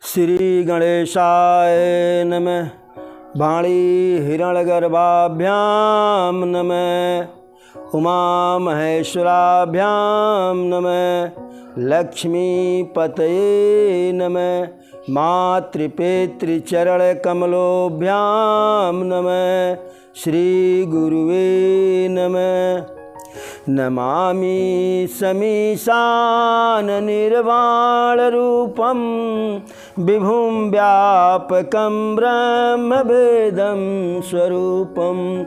श्री गणेशाय नमः। वाणी हिरण्यगर्भाभ्यां नमः। उमा महेश्वराभ्यां नमः। लक्ष्मीपतये नमः। मातृपितृचरणकमलोभ्यां नमः। श्रीगुरुवे नमः। नमामि समीशाननिर्वाणरूपं विभुं व्यापकं ब्रह्मवेदं स्वरूपं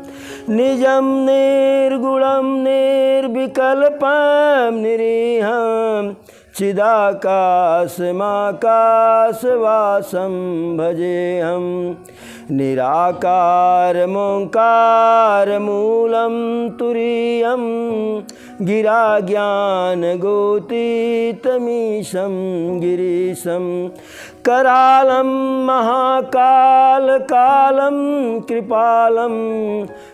निजं निर्गुणं निर्विकल्पं निरीहं चिदाकाशमाकाशवासं भजेऽहं। निराकारमोङ्कारमूलं तुरीयं गिराज्ञानगोतीतमीशं गिरीशं करालं महाकालकालं कृपालं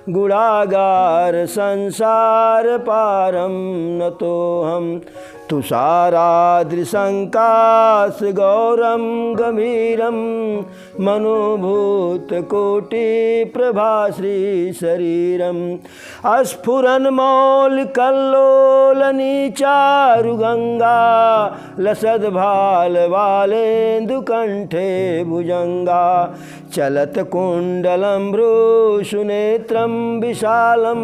गुणागार संसारपारं नतोऽहं। तुषाराद्रिसङ्काशगौरं गम्भीरं मनोभूतकोटिप्रभाश्रीशरीरं स्फुरन्मौलिकल्लोलनीचारुगङ्गा लसद्भालवालेन्दुकण्ठे भुजङ्गा चलत्कुण्डलं भ्रूशुनेत्रं विशालं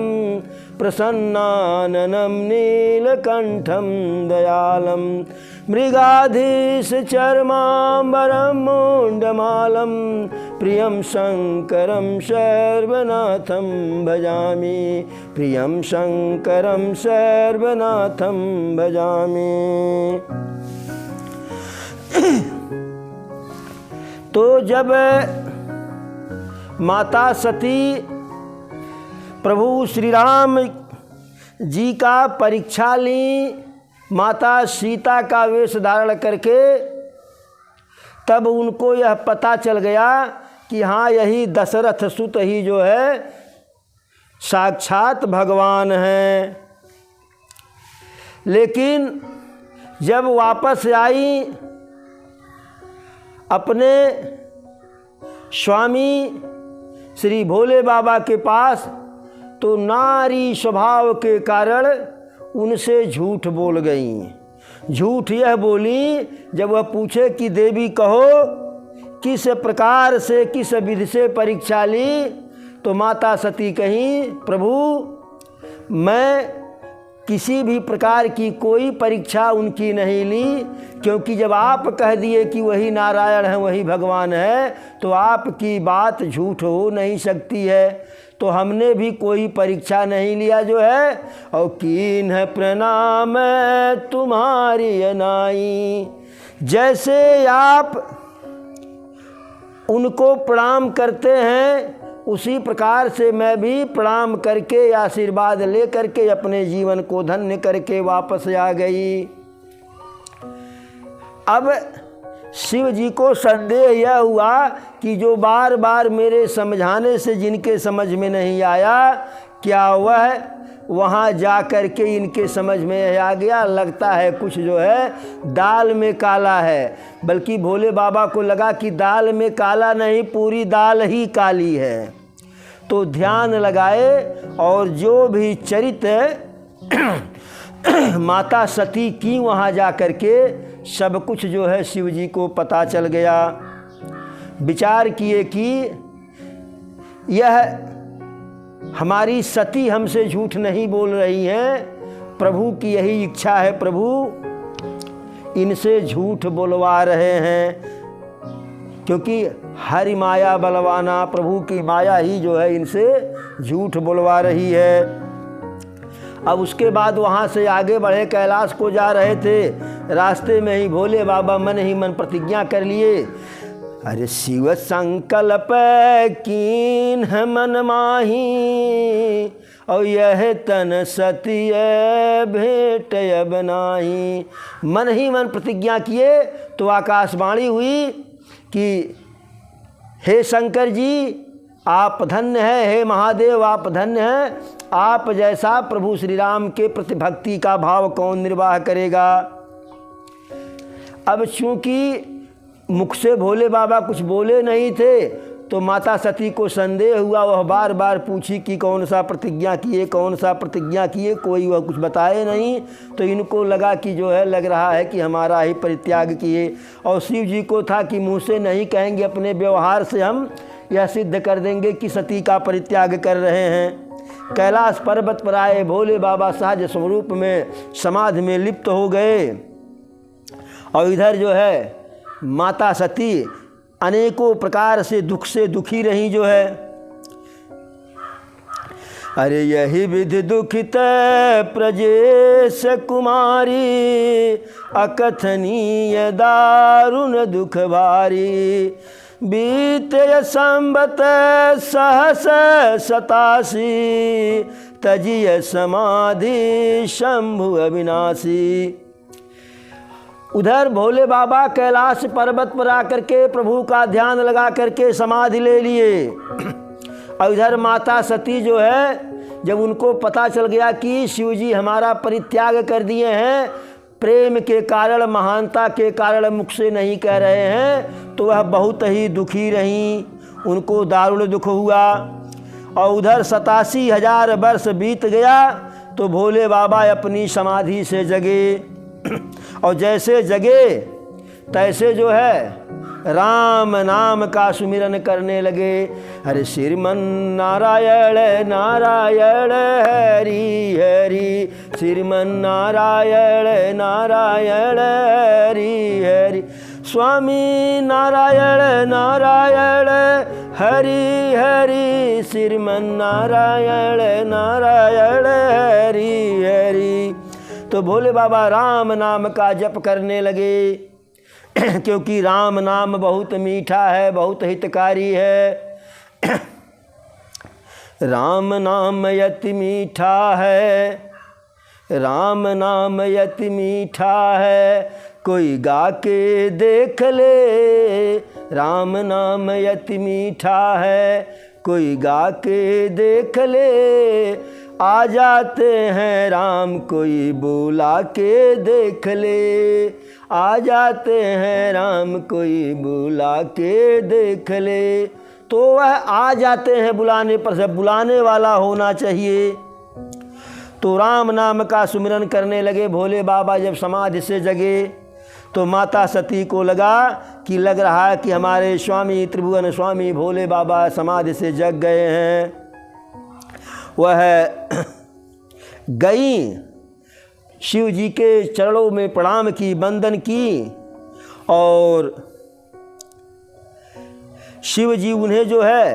प्रसन्नाननं नीलकण्ठं दयालं मृगाधीशचर्माम्बरं मुण्डमालं प्रियं शङ्करं सर्वनाथं भजामि। प्रियं शङ्करं सर्वनाथं भजामि। तो जब माता सती प्रभु श्री राम जी का परीक्षा ली, माता सीता का वेश धारण करके, तब उनको यह पता चल गया कि हाँ, यही दशरथ सुत ही जो है साक्षात भगवान हैं। लेकिन जब वापस आई अपने स्वामी श्री भोले बाबा के पास, तो नारी स्वभाव के कारण उनसे झूठ बोल गई। झूठ यह बोली, जब वह पूछे कि देवी कहो किस प्रकार से किस विधि से परीक्षा ली, तो माता सती कहीं प्रभु मैं किसी भी प्रकार की कोई परीक्षा उनकी नहीं ली, क्योंकि जब आप कह दिए कि वही नारायण है वही भगवान है, तो आपकी बात झूठ हो नहीं सकती है। तो हमने भी कोई परीक्षा नहीं लिया जो है। और कीन है प्रणाम तुम्हारी अनाई, जैसे आप उनको प्रणाम करते हैं उसी प्रकार से मैं भी प्रणाम करके आशीर्वाद ले करके अपने जीवन को धन्य करके वापस आ गई। अब शिव जी को संदेह यह हुआ कि जो बार बार मेरे समझाने से जिनके समझ में नहीं आया, क्या वह वहाँ जा कर के इनके समझ में आ गया। लगता है कुछ जो है दाल में काला है। बल्कि भोले बाबा को लगा कि दाल में काला नहीं, पूरी दाल ही काली है। तो ध्यान लगाए और जो भी चरित्र माता सती की वहाँ जा कर के सब कुछ जो है शिव जी को पता चल गया। विचार किए कि यह हमारी सती हमसे झूठ नहीं बोल रही हैं, प्रभु की यही इच्छा है, प्रभु इनसे झूठ बोलवा रहे हैं, क्योंकि हरि माया बलवाना, प्रभु की माया ही जो है इनसे झूठ बोलवा रही है। अब उसके बाद वहाँ से आगे बढ़े, कैलाश को जा रहे थे, रास्ते में ही भोले बाबा मन ही मन प्रतिज्ञा कर लिए, अरे शिव संकल्प कीन है मन माही, और यह तन सती भेंट अब नाही। मन ही मन प्रतिज्ञा किए तो आकाशवाणी हुई कि हे शंकर जी आप धन्य हैं, हे महादेव आप धन्य हैं, आप जैसा प्रभु श्री राम के प्रति भक्ति का भाव कौन निर्वाह करेगा। अब चूँकि मुख से भोले बाबा कुछ बोले नहीं थे, तो माता सती को संदेह हुआ। वह बार बार पूछी कि कौन सा प्रतिज्ञा किए, कौन सा प्रतिज्ञा किए, कोई वह कुछ बताए नहीं। तो इनको लगा कि जो है लग रहा है कि हमारा ही परित्याग किए। और शिव जी को था कि मुँह से नहीं कहेंगे, अपने व्यवहार से हम यह सिद्ध कर देंगे कि सती का परित्याग कर रहे हैं। कैलाश पर्वत पर आए भोले बाबा सहज स्वरूप में समाधि में लिप्त हो गए। और इधर जो है माता सती अनेकों प्रकार से दुख से दुखी रही जो है। अरे यही विधि दुखित प्रजेश कुमारी, अकथनीय दारुण दुख भारी। बीते संबत सहस 87, तजिय समाधि शंभु अविनाशी। उधर भोले बाबा कैलाश पर्वत पर आकर के प्रभु का ध्यान लगा करके समाधि ले लिए। और इधर माता सती जो है, जब उनको पता चल गया कि शिव जी हमारा परित्याग कर दिए हैं, प्रेम के कारण, महानता के कारण मुख से नहीं कह रहे हैं, तो वह बहुत ही दुखी रहीं। उनको दारुण दुख हुआ। और उधर 87,000 वर्ष बीत गया तो भोले बाबा अपनी समाधि से जगे। और जैसे जगे तैसे जो है राम नाम का सुमिरन करने लगे। हरे श्रीमन नारायण नारायण हरि हरि, श्रीमन नारायण नारायण हरि हरि, स्वामी नारायण नारायण हरि हरि, श्रीमन नारायण नारायण हरि हरि। तो भोले बाबा राम नाम का जप करने लगे, क्योंकि राम नाम बहुत मीठा है, बहुत हितकारी है। राम नाम यति मीठा है, राम नाम यति मीठा है, कोई गा के देख ले। राम नाम यति मीठा है, कोई गा के देख ले। आ जाते हैं राम, कोई बुला के देख ले। आ जाते हैं राम, कोई बुला के देख ले। तो वह आ जाते हैं बुलाने पर, से बुलाने वाला होना चाहिए। तो राम नाम का सुमिरन करने लगे भोले बाबा। जब समाधि से जगे तो माता सती को लगा कि लग रहा है कि हमारे स्वामी त्रिभुवन स्वामी भोले बाबा समाधि से जग गए हैं। वह गई, शिव जी के चरणों में प्रणाम की, वंदन की। और शिव जी उन्हें जो है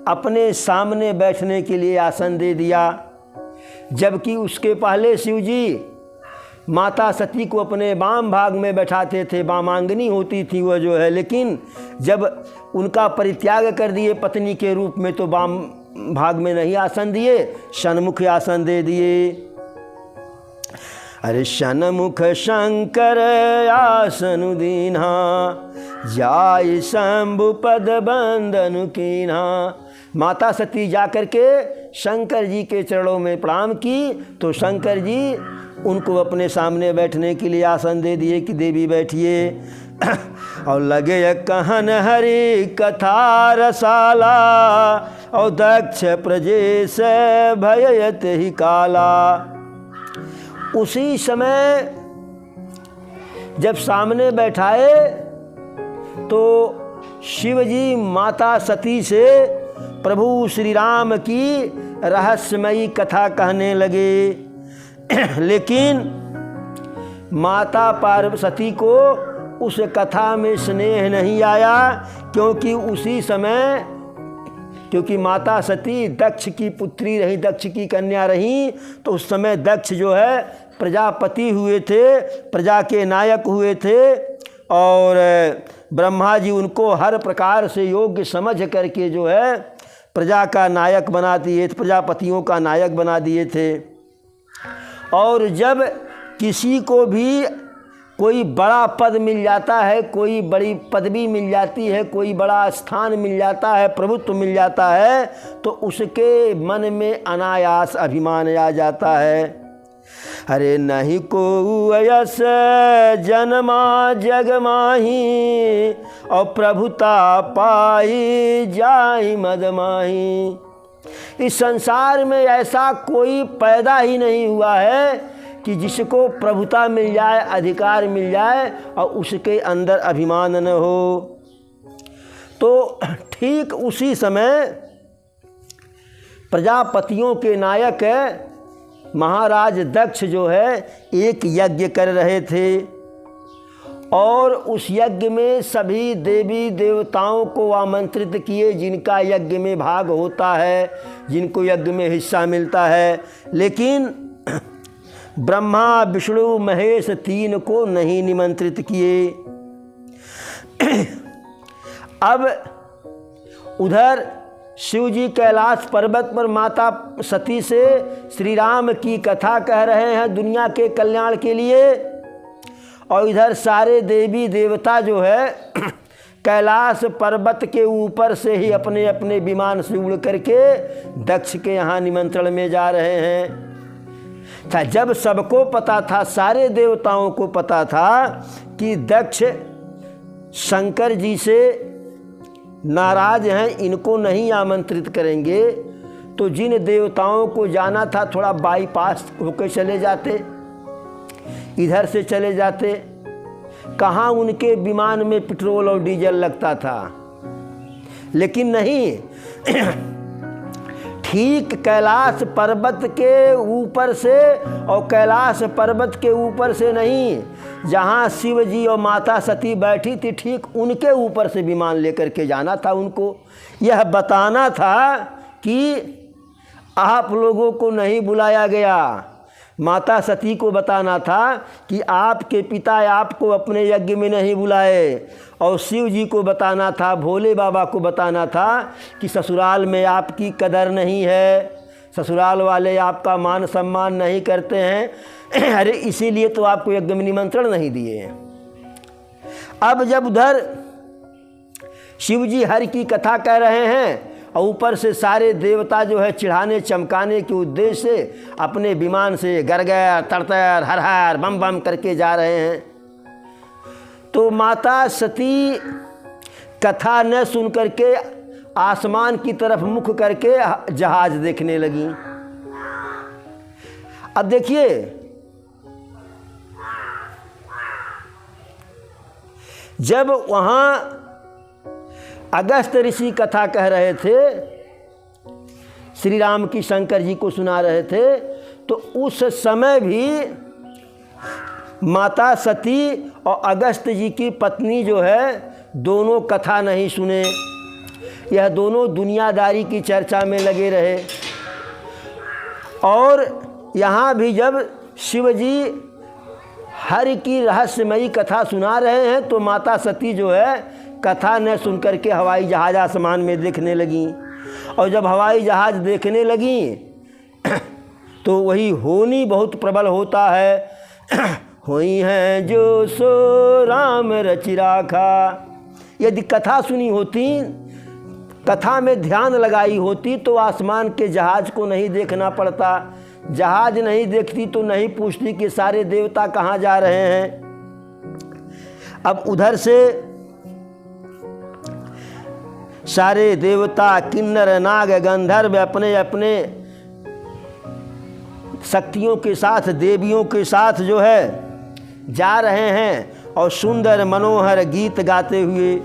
अपने सामने बैठने के लिए आसन दे दिया। जबकि उसके पहले शिव जी माता सती को अपने वाम भाग में बैठाते थे, वामांगनी होती थी वह जो है। लेकिन जब उनका परित्याग कर दिए पत्नी के रूप में, तो वाम भाग में नहीं आसन दिए, शनमुख आसन दे दिए। अरे शनमुख शंकर आसन दीन्हा, जाय शंभु पद बंदन कीन्हा। माता सती जाकर के शंकर जी के चरणों में प्रणाम की, तो शंकर जी उनको अपने सामने बैठने के लिए आसन दे दिए कि देवी बैठिए। और लगे कहन हरि कथा रसाला, और दक्ष प्रजेश भयत ही काला। उसी समय जब सामने बैठाए तो शिवजी माता सती से प्रभु श्री राम की रहस्यमयी कथा कहने लगे। लेकिन माता पार्वती को उस कथा में स्नेह नहीं आया, क्योंकि उसी समय, क्योंकि माता सती दक्ष की पुत्री रही, दक्ष की कन्या रही, तो उस समय दक्ष जो है प्रजापति हुए थे, प्रजा के नायक हुए थे। और ब्रह्मा जी उनको हर प्रकार से योग्य समझ करके जो है प्रजा का नायक बना दिए, प्रजापतियों का नायक बना दिए थे। और जब किसी को भी कोई बड़ा पद मिल जाता है, कोई बड़ी पदवी मिल जाती है, कोई बड़ा स्थान मिल जाता है, प्रभुत्व मिल जाता है, तो उसके मन में अनायास अभिमान आ जाता है। अरे नहीं को यस जन्मा जग माही, और प्रभुता पाई जाई मद माही। इस संसार में ऐसा कोई पैदा ही नहीं हुआ है कि जिसको प्रभुता मिल जाए, अधिकार मिल जाए और उसके अंदर अभिमान न हो। तो ठीक उसी समय प्रजापतियों के नायक महाराज दक्ष जो है एक यज्ञ कर रहे थे, और उस यज्ञ में सभी देवी देवताओं को आमंत्रित किए जिनका यज्ञ में भाग होता है, जिनको यज्ञ में हिस्सा मिलता है। लेकिन ब्रह्मा विष्णु महेश तीन को नहीं निमंत्रित किए। अब उधर शिव जी कैलाश पर्वत पर माता सती से श्री राम की कथा कह रहे हैं दुनिया के कल्याण के लिए, और इधर सारे देवी देवता जो है कैलाश पर्वत के ऊपर से ही अपने अपने विमान से उड़ करके दक्ष के यहाँ निमंत्रण में जा रहे हैं। था जब सबको पता था, सारे देवताओं को पता था कि दक्ष शंकर जी से नाराज हैं, इनको नहीं आमंत्रित करेंगे, तो जिन देवताओं को जाना था थोड़ा बाईपास होकर चले जाते, इधर से चले जाते। कहाँ उनके विमान में पेट्रोल और डीजल लगता था, लेकिन नहीं ठीक कैलाश पर्वत के ऊपर से, और कैलाश पर्वत के ऊपर से नहीं, जहाँ शिव जी और माता सती बैठी थी ठीक उनके ऊपर से विमान लेकर के जाना था उनको। यह बताना था कि आप लोगों को नहीं बुलाया गया। माता सती को बताना था कि आपके पिता आपको अपने यज्ञ में नहीं बुलाए, और शिव जी को बताना था, भोले बाबा को बताना था कि ससुराल में आपकी कदर नहीं है, ससुराल वाले आपका मान सम्मान नहीं करते हैं। अरे इसीलिए तो आपको यज्ञ में निमंत्रण नहीं दिए। अब जब उधर शिव जी हरि की कथा कह रहे हैं और ऊपर से सारे देवता जो है चिढ़ाने चमकाने के उद्देश्य से अपने विमान से गरगर तड़तर हर हर बम बम करके जा रहे हैं, तो माता सती कथा न सुन करके आसमान की तरफ मुख करके जहाज देखने लगी। अब देखिए, जब वहाँ अगस्त ऋषि कथा कह रहे थे, श्री राम की शंकर जी को सुना रहे थे, तो उस समय भी माता सती और अगस्त जी की पत्नी जो है दोनों कथा नहीं सुने। यह दोनों दुनियादारी की चर्चा में लगे रहे। और यहाँ भी जब शिव जी हरि की रहस्यमयी कथा सुना रहे हैं तो माता सती जो है कथा न सुन करके हवाई जहाज़ आसमान में देखने लगी। और जब हवाई जहाज़ देखने लगी तो वही होनी बहुत प्रबल होता है। हुई हैं जो सो राम रचि राखा। यदि कथा सुनी होती, कथा में ध्यान लगाई होती, तो आसमान के जहाज़ को नहीं देखना पड़ता। जहाज़ नहीं देखती तो नहीं पूछती कि सारे देवता कहाँ जा रहे हैं। अब उधर से सारे देवता किन्नर नाग गंधर्व अपने अपने शक्तियों के साथ, देवियों के साथ जो है जा रहे हैं और सुंदर मनोहर गीत गाते हुए।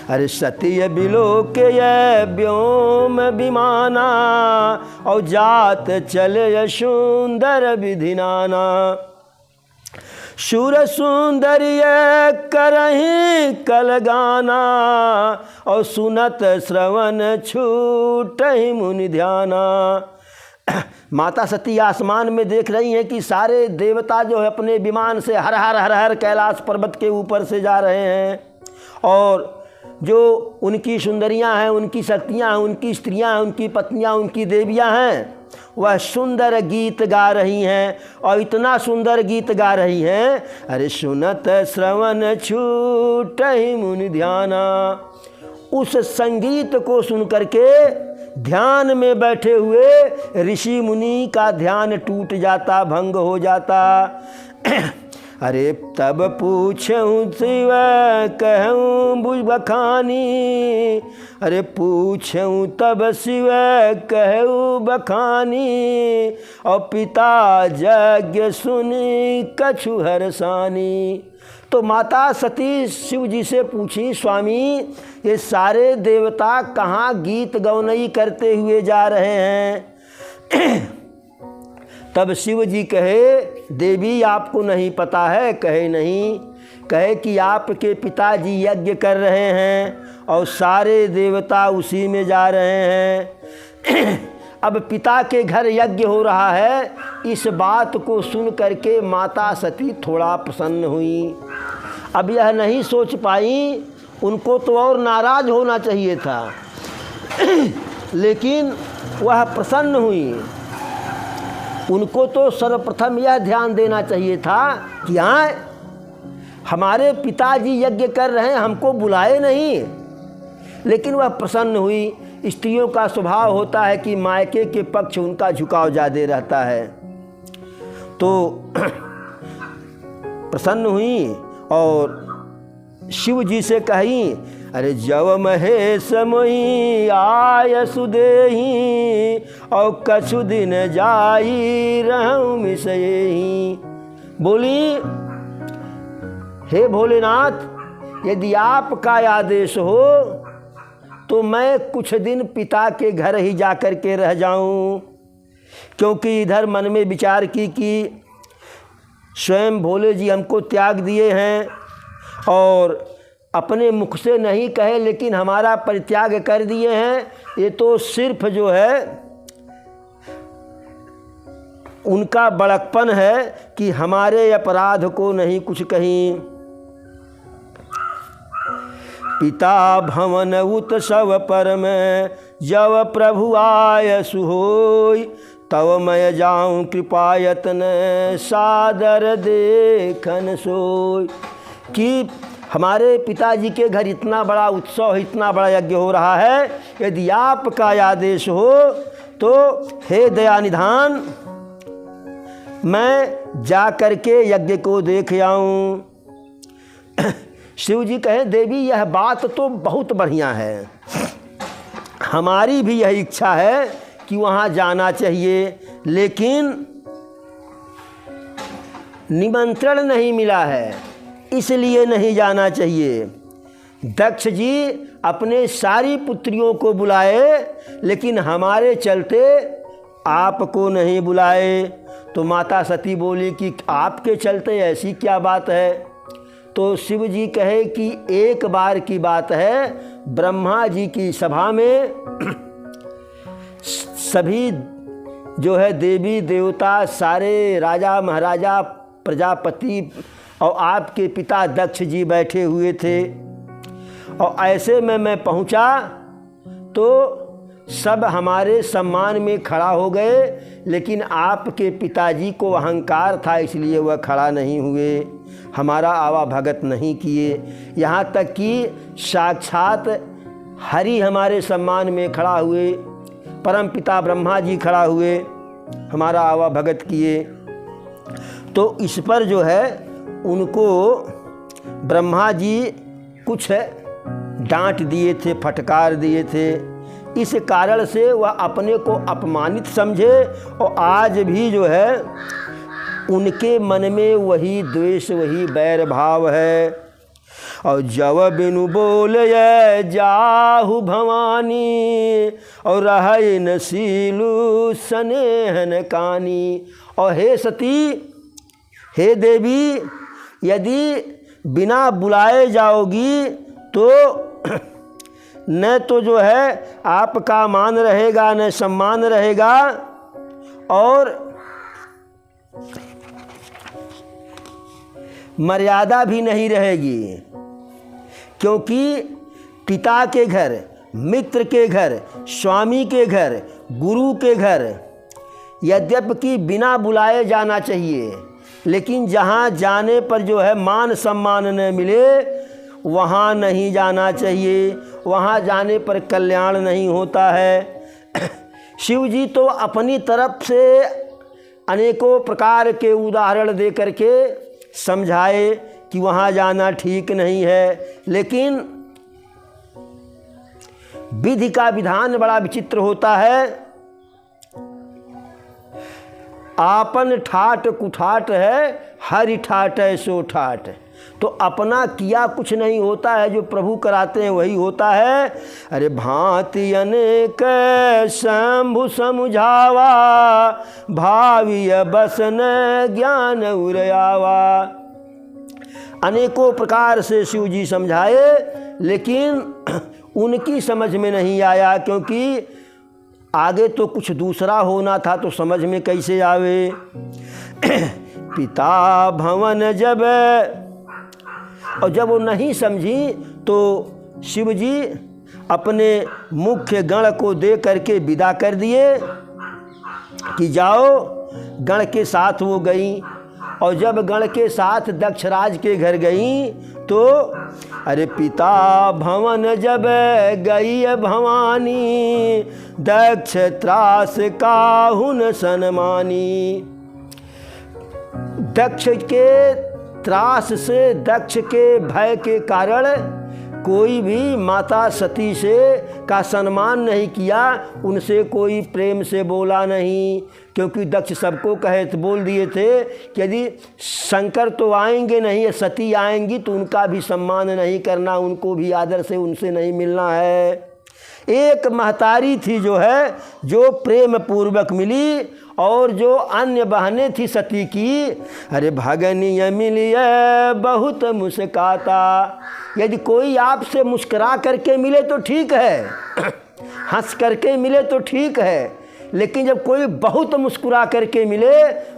अरे सत्य बिलोक ये व्योम विमाना, और जात चले सुंदर विधिनाना। सुर सुंदरिय करहीं कल गाना, और सुनत श्रवण छूटहि मुनि ध्याना। माता सती आसमान में देख रही हैं कि सारे देवता जो है अपने विमान से हर हर हर हर कैलाश पर्वत के ऊपर से जा रहे हैं, और जो उनकी सुंदरियां हैं, उनकी शक्तियां हैं, उनकी स्त्रियां हैं, उनकी पत्नियां, उनकी देवियां हैं, वह सुंदर गीत गा रही हैं। और इतना सुंदर गीत गा रही हैं, अरे सुनत श्रवण छूटहि मुनि ध्याना। उस संगीत को सुन करके ध्यान में बैठे हुए ऋषि मुनि का ध्यान टूट जाता, भंग हो जाता। अरे तब पूछूं शिव कहूँ बुझ बखानी, अरे पूछूं तब शिव कहूँ बखानी, और पिता यज्ञ सुनी कछु हरसानी। तो माता सती शिव जी से पूछी, स्वामी ये सारे देवता कहाँ गीत गौनई करते हुए जा रहे हैं? तब शिव जी कहे, देवी आपको नहीं पता है? कहे नहीं। कहे कि आपके पिताजी यज्ञ कर रहे हैं और सारे देवता उसी में जा रहे हैं। अब पिता के घर यज्ञ हो रहा है। इस बात को सुन करके माता सती थोड़ा प्रसन्न हुई। अब यह नहीं सोच पाई, उनको तो और नाराज होना चाहिए था, लेकिन वह प्रसन्न हुई। उनको तो सर्वप्रथम यह ध्यान देना चाहिए था कि हाँ, हमारे पिताजी यज्ञ कर रहे हैं, हमको बुलाए नहीं। लेकिन वह प्रसन्न हुई। स्त्रियों का स्वभाव होता है कि मायके के पक्ष उनका झुकाव ज़्यादा रहता है। तो प्रसन्न हुई और शिव जी से कही, अरे जव महेश मोहि आय सुदेही, और कछु दिन जाई रहूं मिसयेही। बोली, हे भोलेनाथ, यदि आपका आदेश हो तो मैं कुछ दिन पिता के घर ही जाकर के रह जाऊं। क्योंकि इधर मन में विचार की कि स्वयं भोले जी हमको त्याग दिए हैं और अपने मुख से नहीं कहे लेकिन हमारा परित्याग कर दिए हैं। ये तो सिर्फ जो है उनका बड़कपन है कि हमारे अपराध को नहीं कुछ कहीं। पिता भवन उत्सव पर में जब प्रभु आय सुहोई, तव मैं जाऊं कृपायतन सादर देखन सोई। कि हमारे पिताजी के घर इतना बड़ा उत्सव, इतना बड़ा यज्ञ हो रहा है, यदि आपका आदेश हो तो हे दयानिधान, मैं जा कर के यज्ञ को देख आऊं। शिव जी कहे, देवी यह बात तो बहुत बढ़िया है, हमारी भी यह इच्छा है कि वहाँ जाना चाहिए, लेकिन निमंत्रण नहीं मिला है, इसलिए नहीं जाना चाहिए। दक्ष जी अपने सारी पुत्रियों को बुलाए, लेकिन हमारे चलते आपको नहीं बुलाए। तो माता सती बोली कि आपके चलते ऐसी क्या बात है? तो शिव जी कहे कि एक बार की बात है, ब्रह्मा जी की सभा में सभी जो है देवी देवता, सारे राजा महाराजा, प्रजापति और आपके पिता दक्ष जी बैठे हुए थे। और ऐसे में मैं पहुंचा तो सब हमारे सम्मान में खड़ा हो गए, लेकिन आपके पिताजी को अहंकार था, इसलिए वह खड़ा नहीं हुए, हमारा आवा भगत नहीं किए। यहाँ तक कि साक्षात हरि हमारे सम्मान में खड़ा हुए, परम पिता ब्रह्मा जी खड़ा हुए, हमारा आवा भगत किए। तो इस पर जो है उनको ब्रह्मा जी कुछ डांट दिए थे, फटकार दिए थे। इस कारण से वह अपने को अपमानित समझे और आज भी जो है उनके मन में वही द्वेष, वही बैर भाव है। और जव बिनु बोले जाहु भवानी, और रहे न सीलू स्नेहन कानी। और हे सती, हे देवी, यदि बिना बुलाए जाओगी तो न तो जो है आपका मान रहेगा, न सम्मान रहेगा, और मर्यादा भी नहीं रहेगी। क्योंकि पिता के घर, मित्र के घर, स्वामी के घर, गुरु के घर यद्यपि बिना बुलाए जाना चाहिए, लेकिन जहाँ जाने पर जो है मान सम्मान न मिले वहाँ नहीं जाना चाहिए। वहाँ जाने पर कल्याण नहीं होता है। शिव जी तो अपनी तरफ से अनेकों प्रकार के उदाहरण दे करके समझाए कि वहाँ जाना ठीक नहीं है, लेकिन विधि का विधान बड़ा विचित्र होता है। आपन ठाट कुठाट है, हरि ठाट है सो ठाट। तो अपना किया कुछ नहीं होता है, जो प्रभु कराते हैं वही होता है। अरे भांति अनेक शंभु समझावा, भाविय बसन ज्ञान उरयावा। अनेकों प्रकार से शिव जी समझाए, लेकिन उनकी समझ में नहीं आया, क्योंकि आगे तो कुछ दूसरा होना था, तो समझ में कैसे आवे। पिता भवन जब, और जब वो नहीं समझी तो शिव जी अपने मुख्य गण को दे करके विदा कर दिए कि जाओ। गण के साथ वो गई, और जब गण के साथ दक्षराज के घर गई तो अरे पिता भवन जब गई भवानी, दक्ष त्रास काहुन सनमानी। दक्ष के त्रास से, दक्ष के भय के कारण कोई भी माता सती से का सम्मान नहीं किया, उनसे कोई प्रेम से बोला नहीं, क्योंकि दक्ष सबको कहे तो बोल दिए थे कि यदि शंकर तो आएंगे नहीं, सती आएंगी तो उनका भी सम्मान नहीं करना, उनको भी आदर से उनसे नहीं मिलना है। एक महतारी थी जो है, जो प्रेम पूर्वक मिली, और जो अन्य बहनें थी सती की, अरे भगनीय मिलिए बहुत मुस्काता। यदि कोई आपसे मुस्कुरा करके मिले तो ठीक है, हंस करके मिले तो ठीक है, लेकिन जब कोई बहुत मुस्कुरा करके मिले,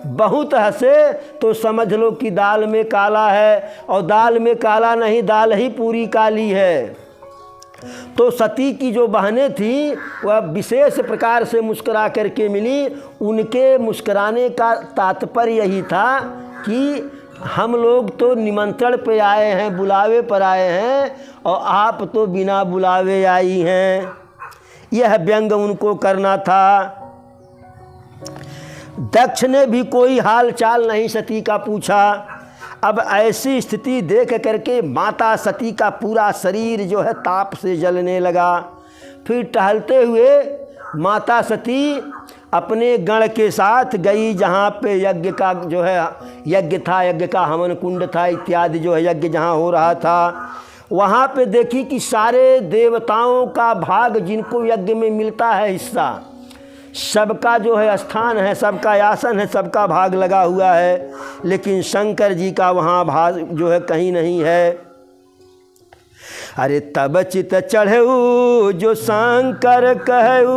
बहुत हंसे, तो समझ लो कि दाल में काला है, और दाल में काला नहीं, दाल ही पूरी काली है। तो सती की जो बहनें थी वह विशेष प्रकार से मुस्कुरा करके मिली। उनके मुस्कुराने का तात्पर्य यही था कि हम लोग तो निमंत्रण पे आए हैं, बुलावे पर आए हैं, और आप तो बिना बुलावे आई हैं। यह व्यंग उनको करना था। दक्ष ने भी कोई हाल चाल नहीं सती का पूछा। अब ऐसी स्थिति देख करके माता सती का पूरा शरीर जो है ताप से जलने लगा। फिर टहलते हुए माता सती अपने गण के साथ गई, जहाँ पे यज्ञ का जो है यज्ञ था, यज्ञ का हवन कुंड था इत्यादि, जो है यज्ञ जहाँ हो रहा था, वहाँ पे देखी कि सारे देवताओं का भाग, जिनको यज्ञ में मिलता है हिस्सा, सबका जो है स्थान है, सबका आसन है, सबका भाग लगा हुआ है, लेकिन शंकर जी का वहाँ भाग जो है कहीं नहीं है। अरे तब चित चढ़ऊ जो शंकर कहऊ,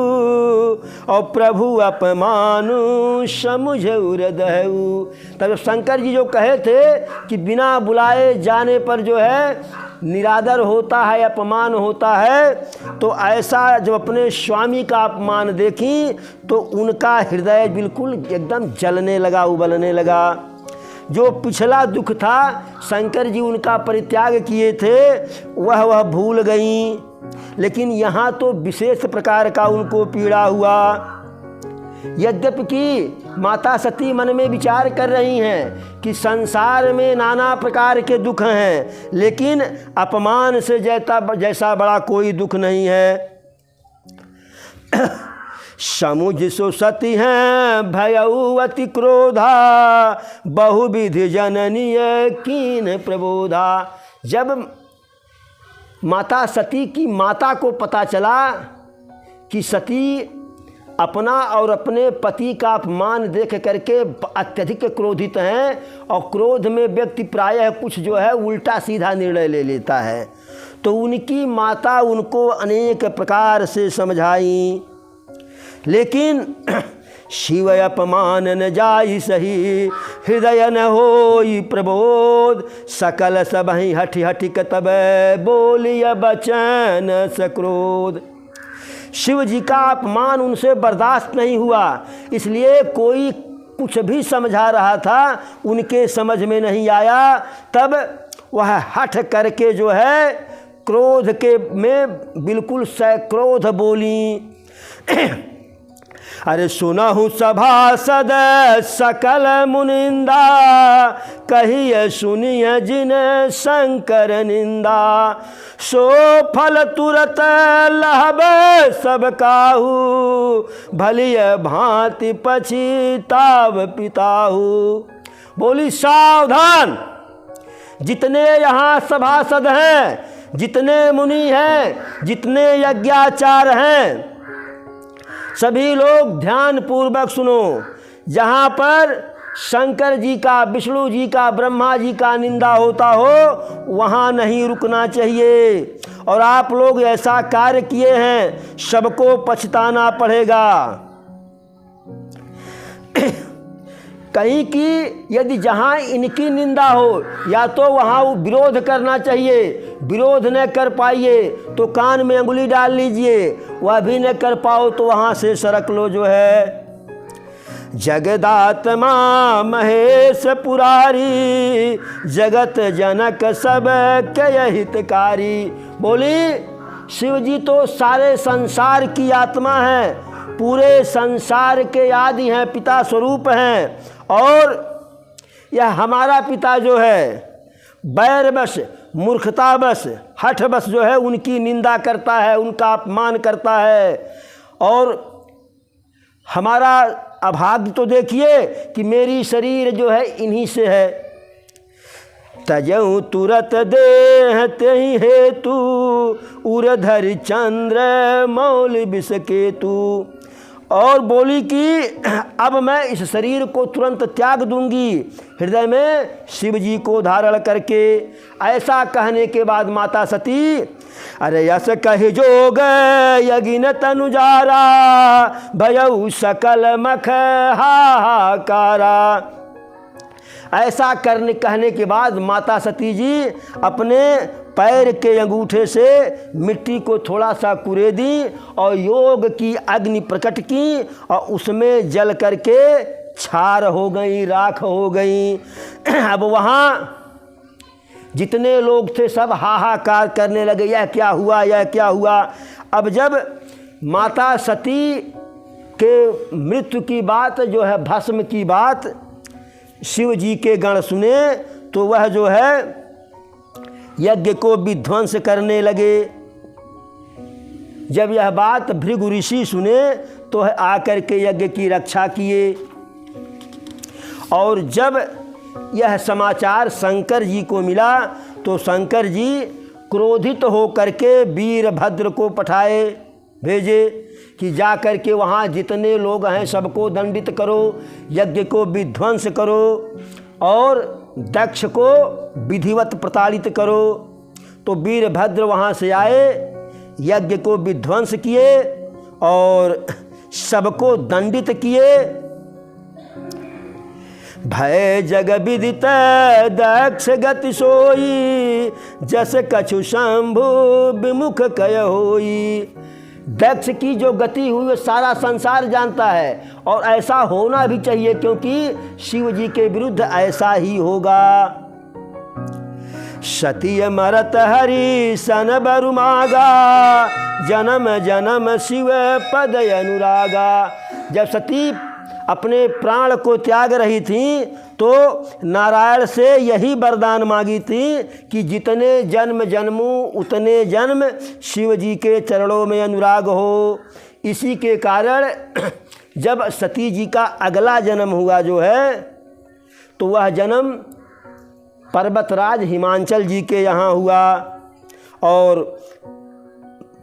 और प्रभु अपमानु समुझऊ हृदयऊ। तब शंकर जी जो कहे थे कि बिना बुलाए जाने पर जो है निरादर होता है, अपमान होता है, तो ऐसा जब अपने स्वामी का अपमान देखी तो उनका हृदय बिल्कुल एकदम जलने लगा, उबलने लगा। जो पिछला दुख था, शंकर जी उनका परित्याग किए थे, वह भूल गई, लेकिन यहाँ तो विशेष प्रकार का उनको पीड़ा हुआ। यद्यपि कि माता सती मन में विचार कर रही हैं कि संसार में नाना प्रकार के दुख हैं, लेकिन अपमान से जैसा बड़ा कोई दुख नहीं है। समुझ सो सती हैं भयऊ अति क्रोधा, बहुविधि जननीय कीन प्रबोधा। जब माता सती की माता को पता चला कि सती अपना और अपने पति का अपमान देख करके अत्यधिक क्रोधित हैं, और क्रोध में व्यक्ति प्रायः कुछ जो है उल्टा सीधा निर्णय ले लेता है, तो उनकी माता उनको अनेक प्रकार से समझाई, लेकिन शिव अपमान न जाई सही, हृदय न होई प्रबोध, सकल सबहि हठि हठि कतब बोलिय बचन सक्रोध। शिव जी का अपमान उनसे बर्दाश्त नहीं हुआ, इसलिए कोई कुछ भी समझा रहा था उनके समझ में नहीं आया। तब वह हठ करके जो है क्रोध के में बिल्कुल सक्रोध बोली। अरे सुनहु सभासद सकल मुनिंदा, कहिए सुनिए जिन शंकर निंदा। सो फल तुरत लहब सब काहू, भलिय भांति पछिताव पिताहू। बोली सावधान, जितने यहाँ सभासद हैं, जितने मुनि हैं, जितने यज्ञाचार हैं, सभी लोग ध्यान पूर्वक सुनो। जहाँ पर शंकर जी का, विष्णु जी का, ब्रह्मा जी का निंदा होता हो वहाँ नहीं रुकना चाहिए। और आप लोग ऐसा कार्य किए हैं, सबको पछताना पड़ेगा। कहीं की यदि जहाँ इनकी निंदा हो या तो वहाँ विरोध करना चाहिए। विरोध न कर पाइए तो कान में अंगुली डाल लीजिए, वह भी न कर पाओ तो वहाँ से सरक लो जो है। जगदात्मा महेश पुरारी, जगत जनक सब के हितकारी। बोली शिव जी तो सारे संसार की आत्मा है, पूरे संसार के आदि हैं, पिता स्वरूप हैं। और यह हमारा पिता जो है बैर बस, मूर्खता बस, हठ बस जो है उनकी निंदा करता है, उनका अपमान करता है। और हमारा अभाग्य तो देखिए कि मेरी शरीर जो है इन्हीं से है। तजऊ तुरत देह तेहि हेतु, उरधर चंद्र मौल बिसकेतु। और बोली कि अब मैं इस शरीर को तुरंत त्याग दूंगी, हृदय में शिव जी को धारण करके। ऐसा कहने के बाद माता सती, अरे यस कह जोग यगिन तनुजारा, भयउ सकल मख हाहाकारा। ऐसा कहने के बाद माता सती जी अपने पैर के अंगूठे से मिट्टी को थोड़ा सा कुरेदी और योग की अग्नि प्रकट की और उसमें जल करके छार हो गई, राख हो गई। अब वहाँ जितने लोग थे सब हाहाकार करने लगे, यह क्या हुआ, यह क्या हुआ। अब जब माता सती के मृत्यु की बात जो है, भस्म की बात शिव जी के गण सुने तो वह जो है यज्ञ को विध्वंस करने लगे। जब यह बात भृगु ऋषि सुने तो आकर के यज्ञ की रक्षा किए। और जब यह समाचार शंकर जी को मिला तो शंकर जी क्रोधित हो करके वीरभद्र को भेजे कि जा कर के वहाँ जितने लोग हैं सबको दंडित करो, यज्ञ को विध्वंस करो और दक्ष को विधिवत प्रताड़ित करो। तो वीरभद्र वहाँ से आए, यज्ञ को विध्वंस किए और सबको दंडित किए। भय जग विदित दक्ष गति सोई, जस कछु शंभु विमुख कय होई। दक्ष की जो गति हुई वो सारा संसार जानता है और ऐसा होना भी चाहिए, क्योंकि शिव जी के विरुद्ध ऐसा ही होगा। सतीय मरत हरि सन बरुमागा, जन्म जन्म शिव पद अनुरागा। जब सती अपने प्राण को त्याग रही थी तो नारायण से यही वरदान मांगी थी कि जितने जन्म जन्मूं उतने जन्म शिव जी के चरणों में अनुराग हो। इसी के कारण जब सती जी का अगला जन्म हुआ जो है तो वह जन्म पर्वतराज हिमांचल जी के यहाँ हुआ और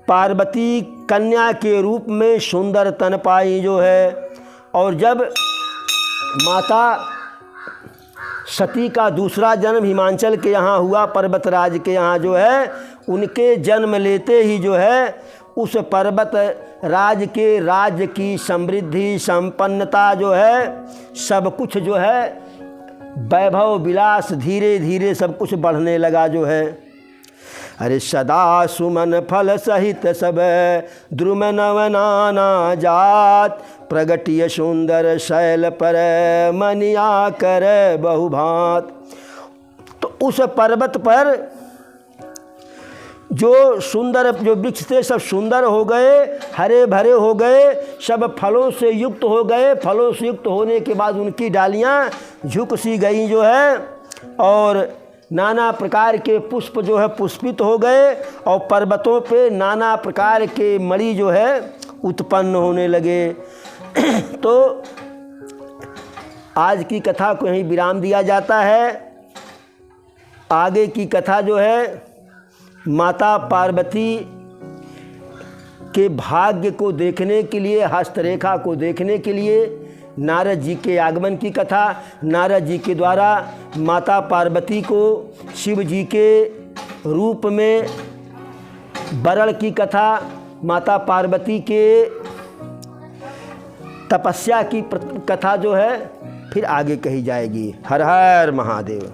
पार्वती कन्या के रूप में सुंदर तन पाई जो है। और जब माता सती का दूसरा जन्म हिमांचल के यहाँ हुआ, पर्वतराज के यहाँ जो है, उनके जन्म लेते ही जो है उस पर्वत राज के राज्य की समृद्धि संपन्नता जो है, सब कुछ जो है वैभव विलास धीरे धीरे सब कुछ बढ़ने लगा जो है। अरे सदा सुमन फल सहित सब द्रुम नव नाना जात, प्रगटिय सुंदर शैल पर मनिया कर बहुभात। तो उस पर्वत पर जो सुंदर जो वृक्ष थे सब सुंदर हो गए, हरे भरे हो गए, सब फलों से युक्त हो गए। फलों से युक्त होने के बाद उनकी डालियाँ झुक सी गई जो है, और नाना प्रकार के पुष्प जो है पुष्पित हो गए, और पर्वतों पे नाना प्रकार के मणि जो है उत्पन्न होने लगे। तो आज की कथा को यहीं विराम दिया जाता है। आगे की कथा जो है माता पार्वती के भाग्य को देखने के लिए, हस्तरेखा को देखने के लिए नारद जी के आगमन की कथा, नारद जी के द्वारा माता पार्वती को शिव जी के रूप में वरण की कथा, माता पार्वती के तपस्या की कथा जो है फिर आगे कही जाएगी। हर हर महादेव।